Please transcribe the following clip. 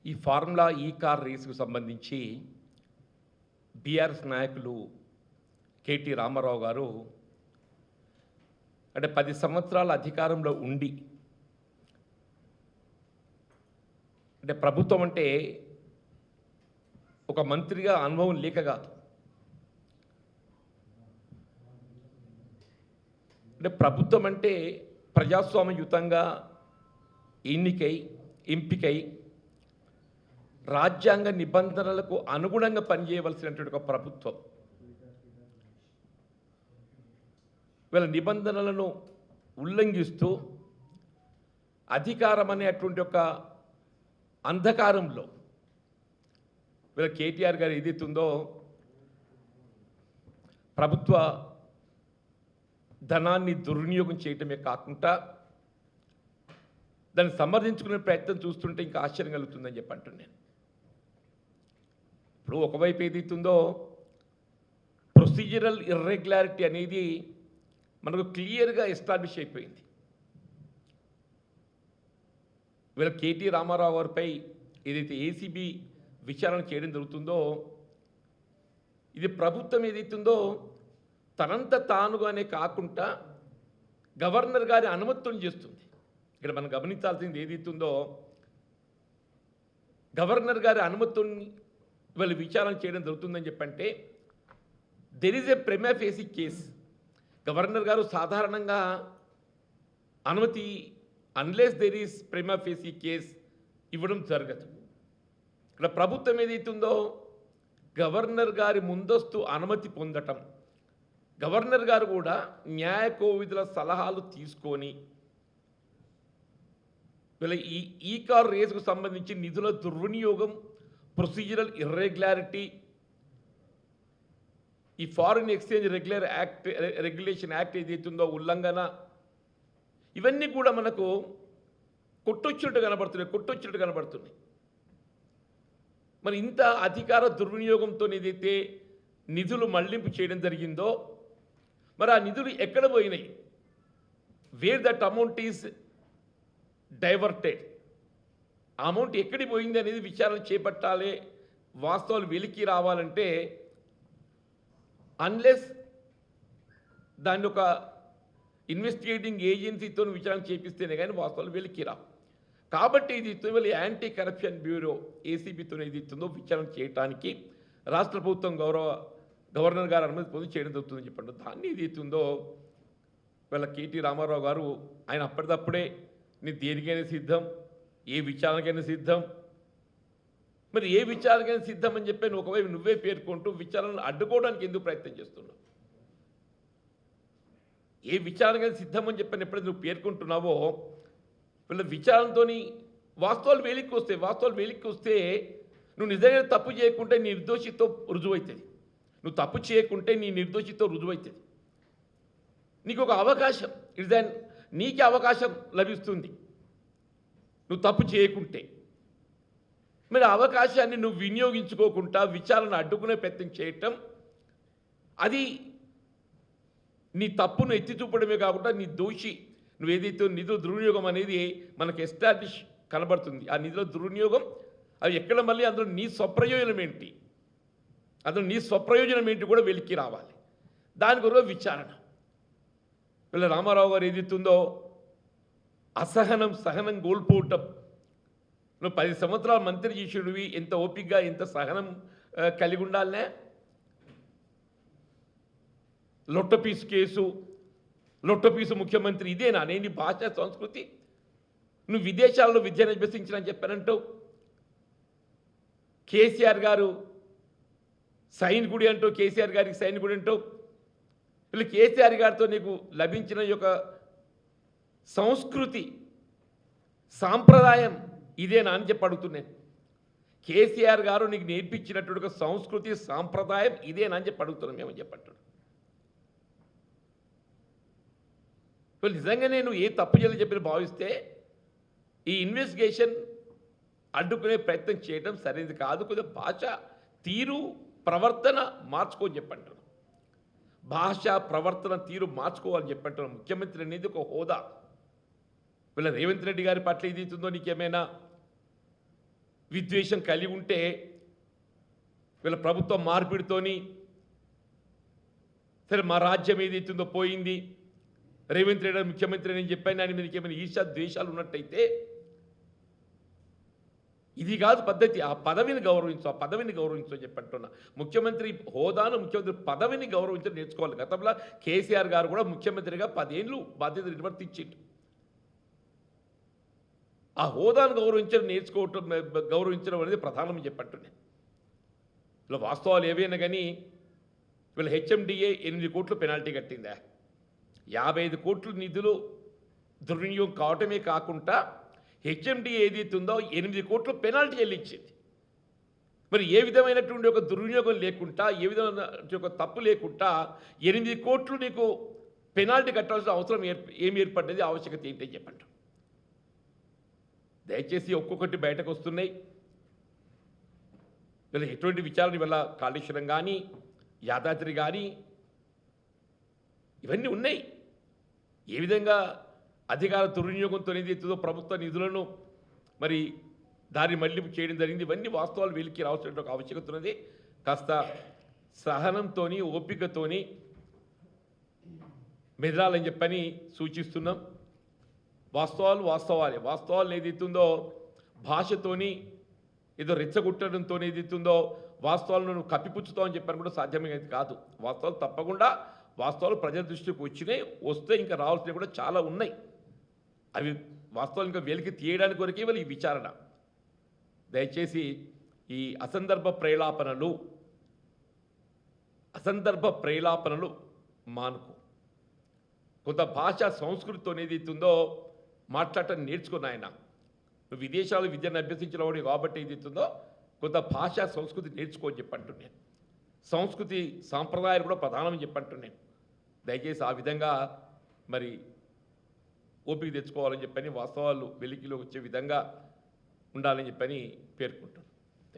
ఈ ఫార్ములా ఈ కార్ రేసుకు సంబంధించి బీఆర్ఎస్ నాయకులు కేటీ రామారావు గారు అంటే 10 సంవత్సరాల అధికారంలో ఉండి అంటే ప్రభుత్వం అంటే ఒక మంత్రిగా అనుభవం లేక కాదు, అంటే ప్రభుత్వం అంటే ప్రజాస్వామ్యయుతంగా ఎంపికై రాజ్యాంగ నిబంధనలకు అనుగుణంగా పనిచేయవలసినటువంటి ఒక ప్రభుత్వం. వీళ్ళ నిబంధనలను ఉల్లంఘిస్తూ అధికారం అనేటువంటి ఒక అంధకారంలో వీళ్ళ కేటీఆర్ గారు ఏదైతుందో ప్రభుత్వ ధనాన్ని దుర్వినియోగం చేయటమే కాకుండా దాన్ని సమర్థించుకునే ప్రయత్నం చూస్తుంటే ఇంకా ఆశ్చర్యం కలుగుతుందని చెప్పి అంటున్నాను. ఇప్పుడు ఒకవైపు ఏదైతుందో ప్రొసీజరల్ ఇర్రెగ్యులారిటీ అనేది మనకు క్లియర్గా ఎస్టాబ్లిష్ అయిపోయింది. వీళ్ళ కేటీ రామారావు గారిపై ఏదైతే ఏసీబీ విచారణ చేయడం జరుగుతుందో ఇది ప్రభుత్వం ఏదైతుందో తనంత తానుగానే కాకుండా గవర్నర్ గారి అనుమతితో చేస్తుంది. ఇక్కడ మనం గమనించాల్సింది ఏదైతుందో గవర్నర్ గారి అనుమతితో వీళ్ళు విచారణ చేయడం జరుగుతుందని చెప్పంటే there is a prima facie case. Governor గారు సాధారణంగా అనుమతి unless there is prima facie case ఇవ్వడం జరగదు. ఇక్కడ ప్రభుత్వం ఏదైతుందో గవర్నర్ గారి ముందస్తు అనుమతి పొందటం, గవర్నర్ గారు కూడా న్యాయ కోవిధుల సలహాలు తీసుకొని వీళ్ళ ఈ కార్ రేసుకు సంబంధించి నిధుల దుర్వినియోగం, ప్రొసీజరల్ ఇర్రెగ్యులారిటీ, ఈ ఫారిన్ ఎక్స్చేంజ్ రెగ్యులేషన్ యాక్ట్ ఏదైతుందో ఉల్లంఘన, ఇవన్నీ కూడా మనకు కొట్టొచ్చినట్టు కనబడుతున్నాయి. మరి ఇంత అధికార దుర్వినియోగంతో ఏదైతే నిధులు మళ్లింపు చేయడం జరిగిందో మరి ఆ నిధులు ఎక్కడ పోయినాయి, where that amount is diverted, ఆ అమౌంట్ ఎక్కడికి పోయింది అనేది విచారణ చేపట్టాలి. వాస్తవాలు వెలికి రావాలంటే అన్లెస్ దాన్ని ఒక ఇన్వెస్టిగేటింగ్ ఏజెన్సీతో విచారణ చేపిస్తేనే కానీ వాస్తవాలు వెలికి రావు. కాబట్టి ఇది ఇటీవల యాంటీ కరప్షన్ బ్యూరో ఏసీబీతో ఇది ఇస్తుందో విచారణ చేయడానికి రాష్ట్ర ప్రభుత్వం గవర్నర్ గారు అనుమతి పొంది చేయడం జరుగుతుందని చెప్పండి. దాన్ని ఇది ఇస్తుందో వీళ్ళ కేటీ రామారావు గారు ఆయన అప్పటిదప్పుడే నేను దేనికైనా సిద్ధం, ఏ విచారణకైనా సిద్ధం, మరి ఏ విచారణకైనా సిద్ధం అని చెప్పి ఒకవైపు నువ్వే పేర్కొంటూ విచారణను అడ్డుకోవడానికి ఎందుకు ప్రయత్నం చేస్తున్నావు? ఏ విచారణకైనా సిద్ధం అని చెప్పని ఎప్పుడైతే నువ్వు పేర్కొంటున్నావో వీళ్ళ విచారణతో వాస్తవాలు వెలికి వస్తే నువ్వు నిజంగా తప్పు చేయకుంటే నీ నిర్దోషితో రుజువవుతుంది. నువ్వు తప్పు చేయకుంటే నీ నిర్దోషితో రుజువవుతుంది. నీకు ఒక అవకాశం నీకే అవకాశం లభిస్తుంది నువ్వు తప్పు చేయకుంటే. మరి అవకాశాన్ని నువ్వు వినియోగించుకోకుండా విచారణ అడ్డుకునే ప్రయత్నం చేయటం, అది నీ తప్పును ఎత్తి చూపడమే కాకుండా నీ దోషి నువ్వు ఏదైతే నిధుల దుర్వినియోగం అనేది మనకు ఎస్టాబ్లిష్ కనబడుతుంది. ఆ నిధుల దుర్వినియోగం అవి ఎక్కడ మళ్ళీ అందులో నీ స్వప్రయోజనం ఏంటి కూడా వెలికి రావాలి. దాని గురించి విచారణ. వీళ్ళ రామారావు గారు ఏదైతుందో సహనం కోల్పోవటం, నువ్వు 10 సంవత్సరాల మంత్రి చేసేటివి ఎంత ఓపికగా ఎంత సహనం కలిగి ఉండాలనే. లొట్టపీసు కేసు, లొట్టపీసు ముఖ్యమంత్రి, ఇదేనా నేను భాష సంస్కృతి? నువ్వు విదేశాల్లో విద్యను అభ్యసించిన చెప్పానంటావు. కేసీఆర్ గారు సైనికుడి అంటావు, కేసీఆర్ గారికి సైనికుడు అంటావు. వీళ్ళు కేసీఆర్ గారితో నీకు లభించిన యొక్క సంస్కృతి సాంప్రదాయం ఇదేనా అని చెప్పి అడుగుతున్నాను. కేసీఆర్ గారు నీకు నేర్పించినటువంటి సంస్కృతి సాంప్రదాయం ఇదేనా అని చెప్పి అడుగుతున్నాం మేమని చెప్పంటాడు. వీళ్ళు నిజంగానే నువ్వు ఏ తప్పు చేయాలని చెప్పి భావిస్తే ఈ ఇన్వెస్టిగేషన్ అడ్డుకునే ప్రయత్నం చేయడం సరైనది కాదు. కొద్దిగా భాష తీరు ప్రవర్తన మార్చుకోని చెప్పంటారు. భాష ప్రవర్తన తీరు మార్చుకోవాలని చెప్పంటారు. ముఖ్యమంత్రి అనేది ఒక హోదా. వీళ్ళ రేవంత్ రెడ్డి గారి పట్ల ఏదైతుందో నీకేమైనా విద్వేషం కలిగి ఉంటే వీళ్ళ ప్రభుత్వం మార్పిడితోని సరే మా రాజ్యం ఏదైతుందో పోయింది, రేవంత్ రెడ్డి ముఖ్యమంత్రి అని చెప్పాను, ఆయన మీదకి ఏమైనా ఈర్ష్య ద్వేషాలు ఉన్నట్టయితే ఇది కాదు పద్ధతి. ఆ పదవిని గౌరవించు అని చెప్పంటున్నా. ముఖ్యమంత్రి హోదాను, ముఖ్యమంత్రి పదవిని గౌరవించడం నేర్చుకోవాలి. గతంలో కేసీఆర్ గారు కూడా ముఖ్యమంత్రిగా 10 ఏళ్ళు బాధ్యత నిర్వర్తించిండు. ఆ హోదాను గౌరవించడం అనేది ప్రధానం చెప్పంటున్నాను. ఇలా వాస్తవాలు ఏవైనా కానీ వీళ్ళ హెచ్ఎండిఏ 8 కోట్లు పెనాల్టీ కట్టిందా, 55 కోట్ల నిధులు దుర్వినియోగం కావటమే కాకుండా హెచ్ఎండిఏ ఏదైతే ఉందో 8 కోట్లు పెనాల్టీ చెల్లించింది. మరి ఏ విధమైనటువంటి ఒక దుర్వినియోగం లేకుండా, ఏ విధమైన ఒక తప్పు లేకుండా 8 కోట్లు నీకు పెనాల్టీ కట్టాల్సిన అవసరం ఏమి ఏర్పడ్డది, ఆవశ్యకత ఏంటని చెప్పండి. దయచేసి ఒక్కొక్కటి బయటకు వస్తున్నాయి. వీళ్ళ ఎటువంటి విచారణ వల్ల కాళేశ్వరం కానీ, యాదాద్రి కానీ ఇవన్నీ ఉన్నాయి. ఏ విధంగా అధికార దుర్వినియోగంతో ఏదైతుందో ప్రభుత్వ నిధులను మరి దారి మళ్లింపు చేయడం జరిగింది. ఇవన్నీ వాస్తవాలు వెలికి రావాల్సిన ఒక ఆవశ్యకత ఉన్నది. కాస్త సహనంతో, ఓపికతోని మెదలాలని చెప్పని సూచిస్తున్నాం. వాస్తవాలు ఏదైతుందో భాషతోని ఏదో రెచ్చగొట్టడంతో ఏదైతుందో వాస్తవాలను కప్పిపుచ్చుతాం అని చెప్పని కూడా సాధ్యమేది కాదు. వాస్తవాలు తప్పకుండా ప్రజల దృష్టికి వస్తే ఇంకా రావాల్సినవి కూడా చాలా ఉన్నాయి. అవి వాస్తవాలు ఇంకా వెలికి తీయడానికి వరకే వాళ్ళు ఈ విచారణ. దయచేసి ఈ అసందర్భ ప్రేలాపనలు మానుకో. కొంత భాషా సంస్కృతితో ఏదైతుందో మాట్లాడటం నేర్చుకున్న ఆయన. నువ్వు విదేశాలు విద్యను అభ్యసించిన వాడు కాబట్టి ఏదైతుందో కొంత భాషా సంస్కృతి నేర్చుకోని చెప్పంటున్నాను. సంస్కృతి సాంప్రదాయాలు కూడా ప్రధానమని చెప్పంటున్నాను. దయచేసి ఆ విధంగా మరి ఓపిక తెచ్చుకోవాలని చెప్పని, వాస్తవాలు వెలికిలో వచ్చే విధంగా ఉండాలని చెప్పని పేర్కొంటున్నాను.